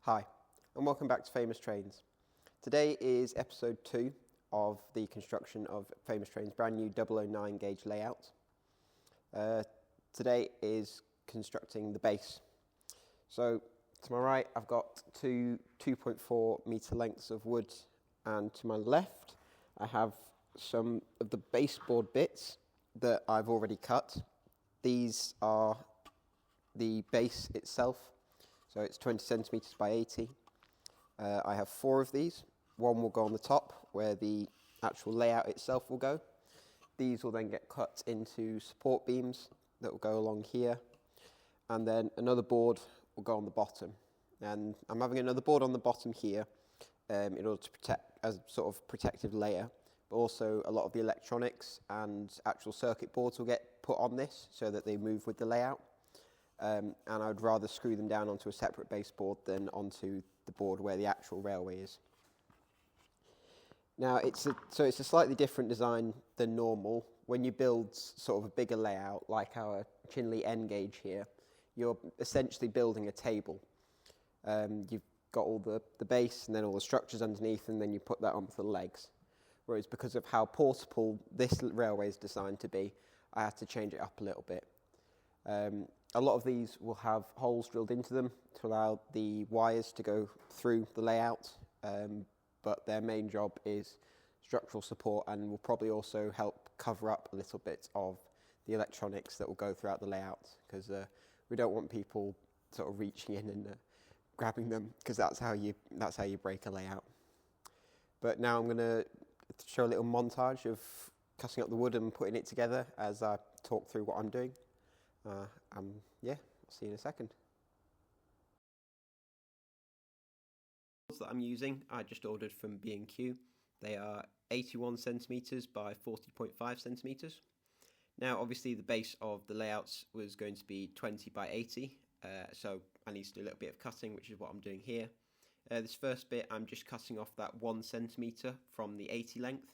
Hi, and welcome back to Famous Trains. Today is episode 2 of the construction of Famous Trains' brand new 009 gauge layout. Today is constructing the base. So to my right I've got two 2.4 metre lengths of wood, and to my left I have some of the baseboard bits that I've already cut. These are the base itself. So it's 20 centimetres by 80. I have 4 of these. One will go on the top where the actual layout itself will go. These will then get cut into support beams that will go along here. And then another board will go on the bottom. And I'm having another board on the bottom here in order to protect, as a sort of protective layer. But also a lot of the electronics and actual circuit boards will get put on this so that they move with the layout. And I would rather screw them down onto a separate baseboard than onto the board where the actual railway is. Now, it's a slightly different design than normal. When you build sort of a bigger layout, like our Chinley N gauge here, you're essentially building a table. You've got all the base and then all the structures underneath, and then you put that onto the legs. Whereas because of how portable this railway is designed to be, I had to change it up a little bit. A lot of these will have holes drilled into them to allow the wires to go through the layout, but their main job is structural support and will probably also help cover up a little bit of the electronics that will go throughout the layout, because we don't want people sort of reaching in and grabbing them, because that's how you break a layout. But now I'm going to show a little montage of cutting up the wood and putting it together as I talk through what I'm doing. Yeah, I'll see you in a second. That I'm using, I just ordered from B&Q. They are 81 centimetres by 40.5 centimetres. Now, obviously, the base of the layouts was going to be 20 by 80, so I need to do a little bit of cutting, which is what I'm doing here. This first bit, I'm just cutting off that 1 centimetre from the 80 length,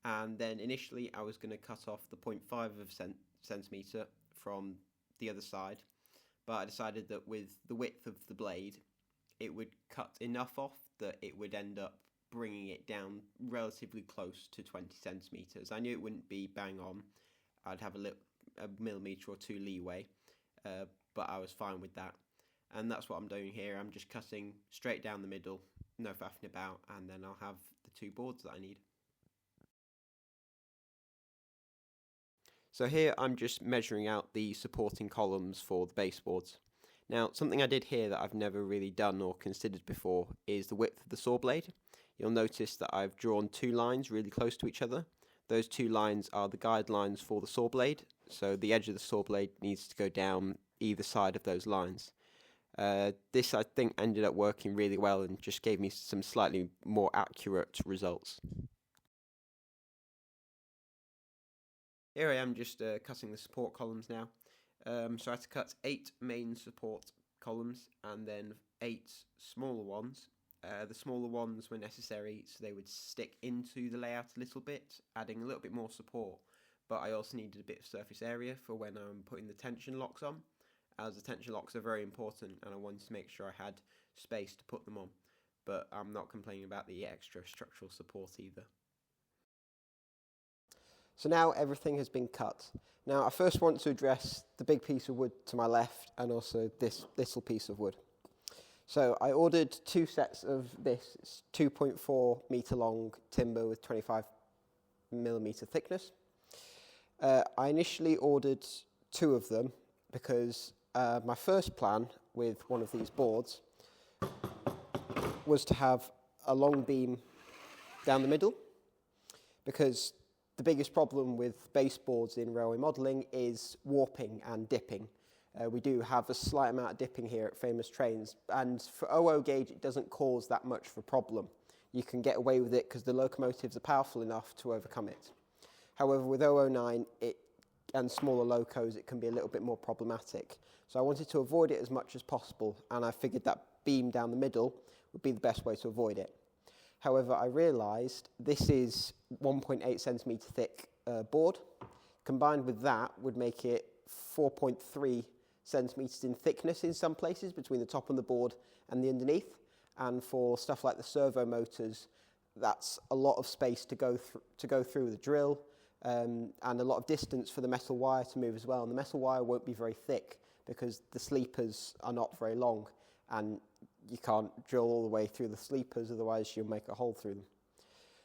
and then initially I was going to cut off the 0.5 of a centimetre from the other side, but I decided that with the width of the blade it would cut enough off that it would end up bringing it down relatively close to 20 centimetres. I knew it wouldn't be bang on, I'd have a millimetre or two leeway, but I was fine with that, and that's what I'm doing here. I'm just cutting straight down the middle, no faffing about, and then I'll have the 2 boards that I need. So here I'm just measuring out the supporting columns for the baseboards. Now, something I did here that I've never really done or considered before is the width of the saw blade. You'll notice that I've drawn 2 lines really close to each other. Those 2 lines are the guidelines for the saw blade, so the edge of the saw blade needs to go down either side of those lines. This, I think, ended up working really well and just gave me some slightly more accurate results. Here I am just cutting the support columns now. So I had to cut 8 main support columns and then 8 smaller ones. The smaller ones were necessary so they would stick into the layout a little bit, adding a little bit more support. But I also needed a bit of surface area for when I'm putting the tension locks on, as the tension locks are very important and I wanted to make sure I had space to put them on. But I'm not complaining about the extra structural support either. So now everything has been cut. Now I first want to address the big piece of wood to my left and also this little piece of wood. So I ordered 2 sets of this. It's 2.4 metre long timber with 25mm thickness. I initially ordered 2 of them because my first plan with one of these boards was to have a long beam down the middle, because the biggest problem with baseboards in railway modelling is warping and dipping. We do have a slight amount of dipping here at Famous Trains, and for 00 gauge it doesn't cause that much of a problem. You can get away with it because the locomotives are powerful enough to overcome it. However, with 009 and smaller locos it can be a little bit more problematic. So I wanted to avoid it as much as possible, and I figured that beam down the middle would be the best way to avoid it. However, I realised this is 1.8 centimetre thick board. Combined with that would make it 4.3 centimetres in thickness in some places between the top of the board and the underneath. And for stuff like the servo motors, that's a lot of space to go through with a drill, and a lot of distance for the metal wire to move as well. And the metal wire won't be very thick because the sleepers are not very long, and you can't drill all the way through the sleepers, otherwise you'll make a hole through them.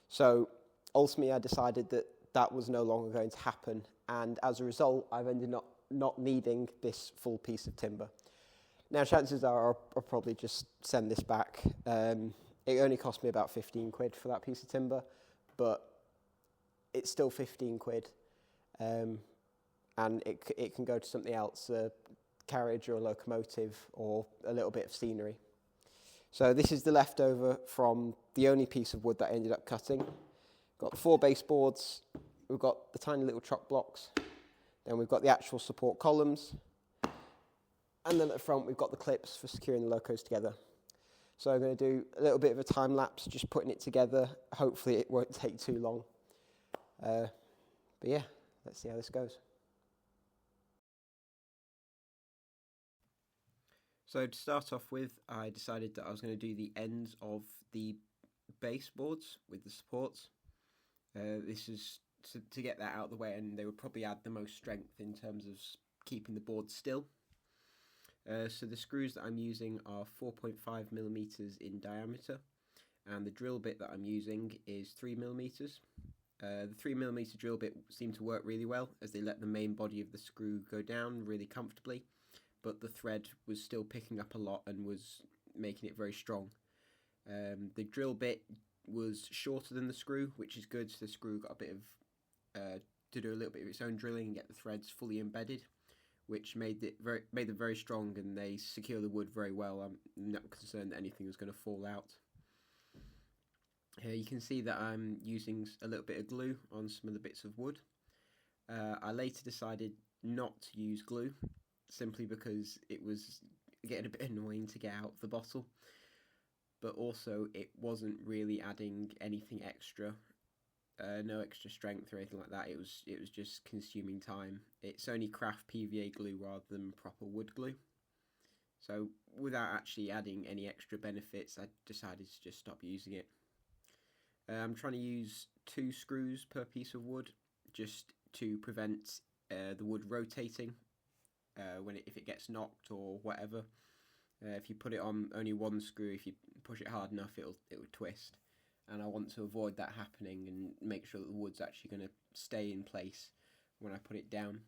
So ultimately I decided that that was no longer going to happen, and as a result I've ended up not needing this full piece of timber. Now chances are I'll probably just send this back. It only cost me about 15 quid for that piece of timber, but it's still 15 quid, and it can go to something else, a carriage or a locomotive or a little bit of scenery. So this is the leftover from the only piece of wood that I ended up cutting. Got the 4 baseboards, we've got the tiny little chock blocks, then we've got the actual support columns, and then at the front we've got the clips for securing the locos together. So I'm going to do a little bit of a time lapse, just putting it together. Hopefully it won't take too long. But yeah, let's see how this goes. So to start off with, I decided that I was going to do the ends of the baseboards with the supports. This is to get that out of the way, and they would probably add the most strength in terms of keeping the board still. So the screws that I'm using are 4.5 millimeters in diameter, and the drill bit that I'm using is 3 millimeters. The 3 millimeter drill bit seemed to work really well, as they let the main body of the screw go down really comfortably, but the thread was still picking up a lot and was making it very strong. The drill bit was shorter than the screw, which is good, so the screw got a bit of to do a little bit of its own drilling and get the threads fully embedded, which made them very strong, and they secure the wood very well. I'm not concerned that anything was going to fall out. Here you can see that I'm using a little bit of glue on some of the bits of wood. I later decided not to use glue, simply because it was getting a bit annoying to get out of the bottle, but also it wasn't really adding anything extra. No extra strength or anything like that. It was just consuming time. It's only craft PVA glue rather than proper wood glue. So without actually adding any extra benefits, I decided to just stop using it. I'm trying to use 2 screws per piece of wood, just to prevent the wood rotating if it gets knocked or whatever. If you put it on only 1 screw, if you push it hard enough, it would twist. And I want to avoid that happening and make sure that the wood's actually going to stay in place when I put it down.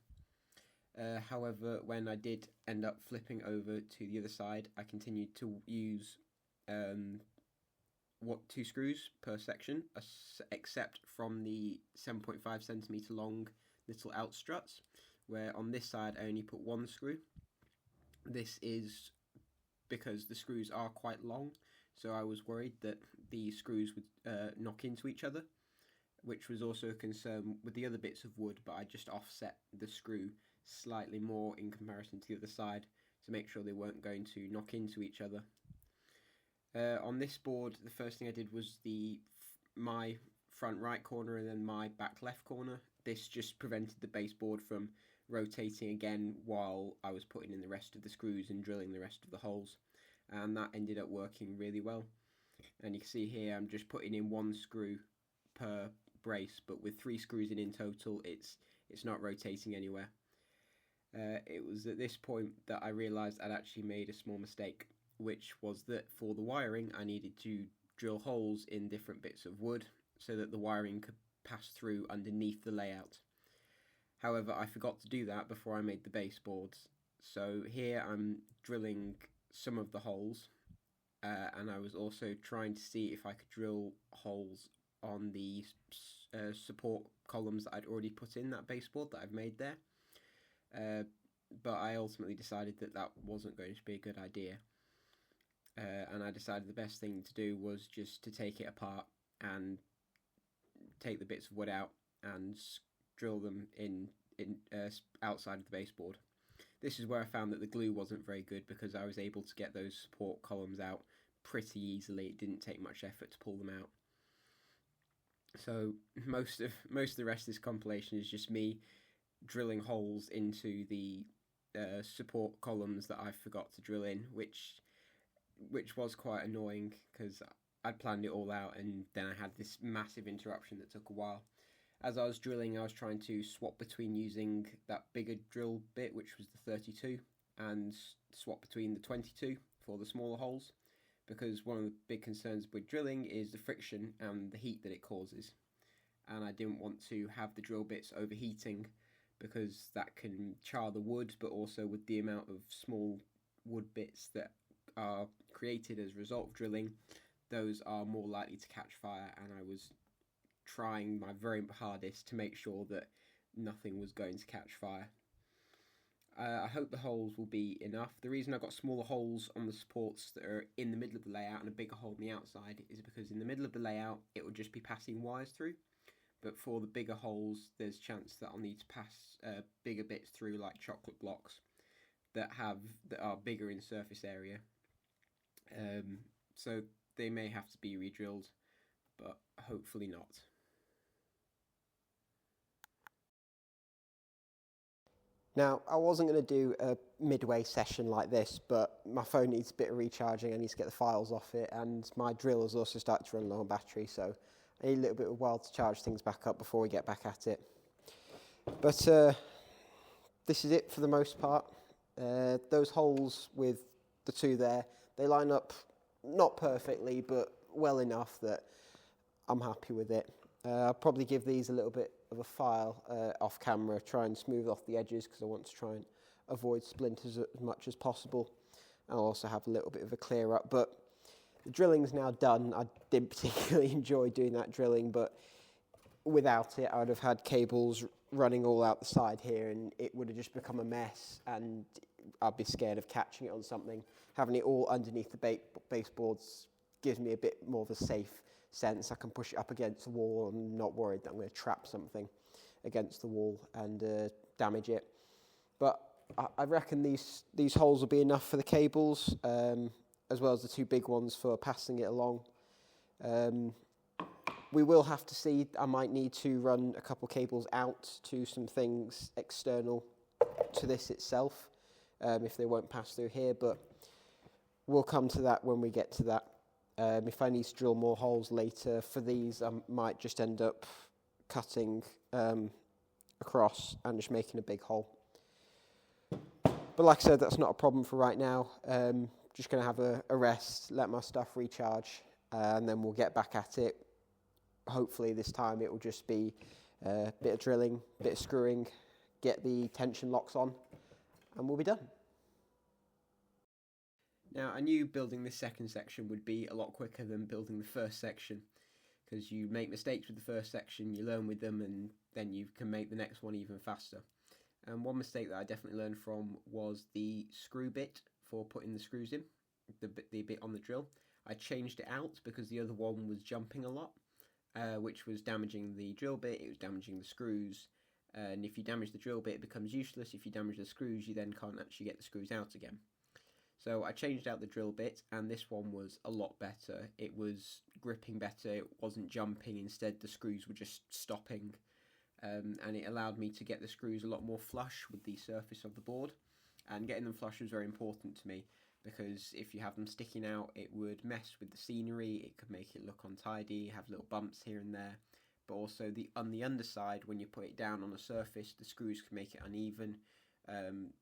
However, when I did end up flipping over to the other side, I continued to use 2 screws per section, except from the 7.5 centimeter long little out struts, where on this side I only put 1 screw. This is because the screws are quite long, so I was worried that the screws would knock into each other, which was also a concern with the other bits of wood, but I just offset the screw slightly more in comparison to the other side to make sure they weren't going to knock into each other. On this board, the first thing I did was my front right corner and then my back left corner. This just prevented the baseboard from rotating again while I was putting in the rest of the screws and drilling the rest of the holes, and that ended up working really well. And you can see here I'm just putting in 1 screw per brace, but with 3 screws in total, it's not rotating anywhere. It was at this point that I realised I'd actually made a small mistake, which was that for the wiring I needed to drill holes in different bits of wood so that the wiring could pass through underneath the layout. However, I forgot to do that before I made the baseboards, so here I'm drilling some of the holes, and I was also trying to see if I could drill holes on the support columns that I'd already put in that baseboard that I've made there, but I ultimately decided that that wasn't going to be a good idea, and I decided the best thing to do was just to take it apart and take the bits of wood out and drill them in outside of the baseboard. This is where I found that the glue wasn't very good, because I was able to get those support columns out pretty easily. It didn't take much effort to pull them out. So most of the rest of this compilation is just me drilling holes into the support columns that I forgot to drill in, which was quite annoying because I'd planned it all out and then I had this massive interruption that took a while. As I was drilling, I was trying to swap between using that bigger drill bit, which was the 32, and swap between the 22 for the smaller holes, because one of the big concerns with drilling is the friction and the heat that it causes. And I didn't want to have the drill bits overheating, because that can char the wood, but also with the amount of small wood bits that are created as a result of drilling, those are more likely to catch fire, and I was trying my very hardest to make sure that nothing was going to catch fire. I hope the holes will be enough. The reason I've got smaller holes on the supports that are in the middle of the layout and a bigger hole on the outside is because in the middle of the layout it will just be passing wires through, but for the bigger holes there's a chance that I'll need to pass bigger bits through, like chocolate blocks that are bigger in surface area. So they may have to be re-drilled, but hopefully not. Now, I wasn't going to do a midway session like this, but my phone needs a bit of recharging. I need to get the files off it, and my drill has also started to run low on battery, so I need a little bit of a while to charge things back up before we get back at it. But this is it for the most part. Those holes with the two there, they line up not perfectly, but well enough that I'm happy with it. I'll probably give these a little bit of a file off camera, try and smooth off the edges because I want to try and avoid splinters as much as possible. I'll also have a little bit of a clear up, but the drilling's now done. I didn't particularly enjoy doing that drilling, but without it I would have had cables running all out the side here and it would have just become a mess, and I'd be scared of catching it on something. Having it all underneath the baseboards gives me a bit more of a safe sense. I can push it up against the wall. I'm not worried that I'm going to trap something against the wall and damage it. But I reckon these holes will be enough for the cables, as well as the two big ones for passing it along. We will have to see. I might need to run a couple cables out to some things external to this itself, if they won't pass through here, but we'll come to that when we get to that. If I need to drill more holes later for these, I might just end up cutting across and just making a big hole. But like I said, that's not a problem for right now. Just going to have a rest, let my stuff recharge, and then we'll get back at it. Hopefully this time it will just be a bit of drilling, a bit of screwing, get the tension locks on, and we'll be done. Now, I knew building this second section would be a lot quicker than building the first section, because you make mistakes with the first section, you learn with them, and then you can make the next one even faster. And one mistake that I definitely learned from was the screw bit for putting the screws in, the bit on the drill. I changed it out because the other one was jumping a lot, which was damaging the drill bit, it was damaging the screws, and if you damage the drill bit it becomes useless. If you damage the screws you then can't actually get the screws out again. So I changed out the drill bit, and this one was a lot better. It was gripping better, it wasn't jumping, instead the screws were just stopping, and it allowed me to get the screws a lot more flush with the surface of the board. And getting them flush was very important to me, because if you have them sticking out it would mess with the scenery, it could make it look untidy, have little bumps here and there. But also on the underside, when you put it down on a surface, the screws can make it uneven,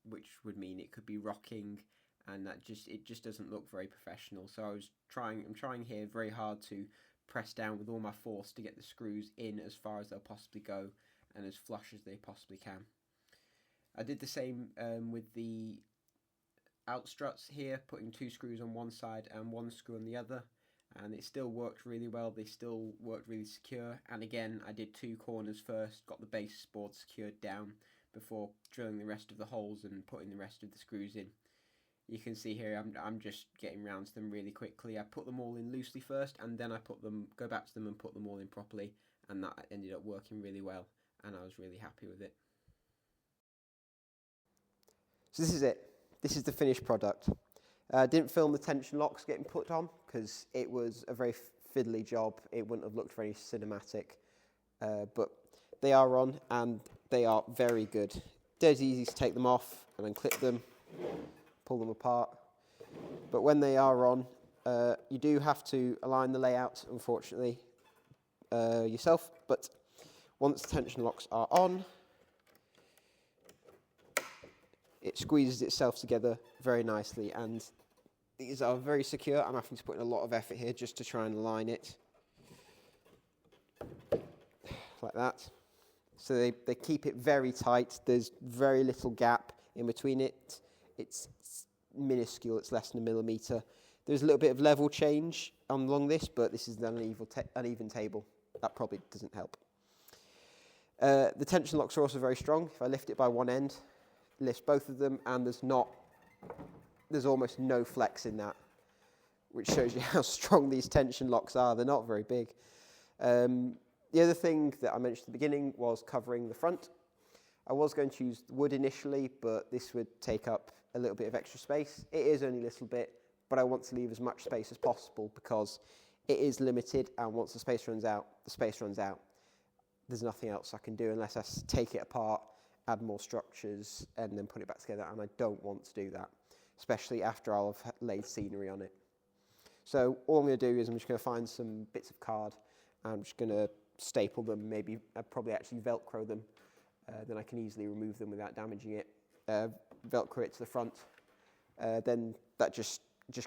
which would mean it could be rocking, and it just doesn't look very professional. So I'm trying here very hard to press down with all my force to get the screws in as far as they'll possibly go and as flush as they possibly can. I did the same with the outstruts here, putting two screws on one side and one screw on the other, and it still worked really well. They still worked really secure, and again I did two corners first, got the baseboard secured down before drilling the rest of the holes and putting the rest of the screws in. You can see here I'm just getting round to them really quickly. I put them all in loosely first, and then I go back to them and put them all in properly, and that ended up working really well, and I was really happy with it. So this is it. This is the finished product. I didn't film the tension locks getting put on because it was a very fiddly job. It wouldn't have looked very cinematic, but they are on and they are very good. Dead easy to take them off. and unclip them, pull them apart. But when they are on, you do have to align the layout, unfortunately, yourself. But once the tension locks are on, it squeezes itself together very nicely, and these are very secure. I'm having to put in a lot of effort here just to try and align it like that. So they keep it very tight. There's very little gap in between it. It's minuscule, it's less than 1 millimetre. There's a little bit of level change along this, but this is an uneven table. That probably doesn't help. The tension locks are also very strong. If I lift it by one end, it lifts both of them, and there's almost no flex in that, which shows you how strong these tension locks are. They're not very big. The other thing that I mentioned at the beginning was covering the front. I was going to use wood initially, but this would take up a little bit of extra space. It is only a little bit, but I want to leave as much space as possible because it is limited, and once the space runs out, the space runs out. There's nothing else I can do unless I take it apart, add more structures, and then put it back together, and I don't want to do that, especially after I'll have laid scenery on it. So all I'm going to do is I'm just going to find some bits of card, and I'm just going to staple them, maybe probably actually Velcro them, then I can easily remove them without damaging it. Velcro it to the front, then that just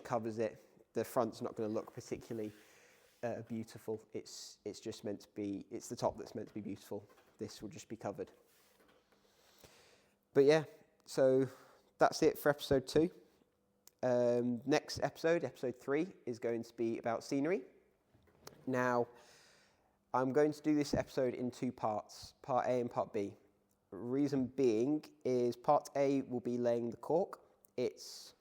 covers it. The front's not going to look particularly beautiful. It's just meant to be, it's the top that's meant to be beautiful. This will just be covered. But yeah, so that's it for episode 2. Next episode 3, is going to be about scenery. Now, I'm going to do this episode in 2 parts, part A and part B. Reason being is part A will be laying the cork. It's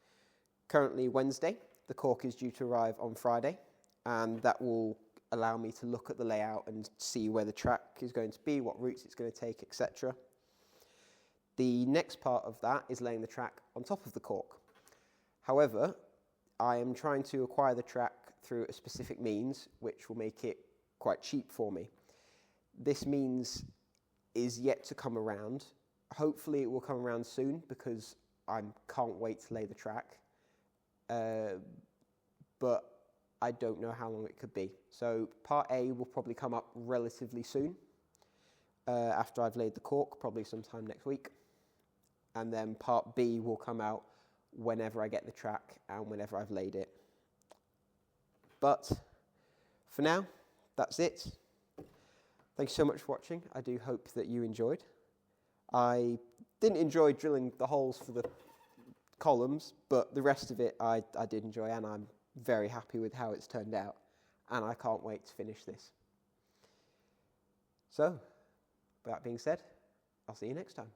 currently Wednesday. The cork is due to arrive on Friday, and that will allow me to look at the layout and see where the track is going to be, what routes it's going to take, etc. The next part of that is laying the track on top of the cork. However, I am trying to acquire the track through a specific means, which will make it quite cheap for me. This means is yet to come around. Hopefully it will come around soon because I can't wait to lay the track. But I don't know how long it could be. So part A will probably come up relatively soon after I've laid the cork, probably sometime next week. And then part B will come out whenever I get the track and whenever I've laid it. But for now, that's it. Thank you so much for watching. I do hope that you enjoyed. I didn't enjoy drilling the holes for the columns, but the rest of it I did enjoy, and I'm very happy with how it's turned out, and I can't wait to finish this. So, with that being said, I'll see you next time.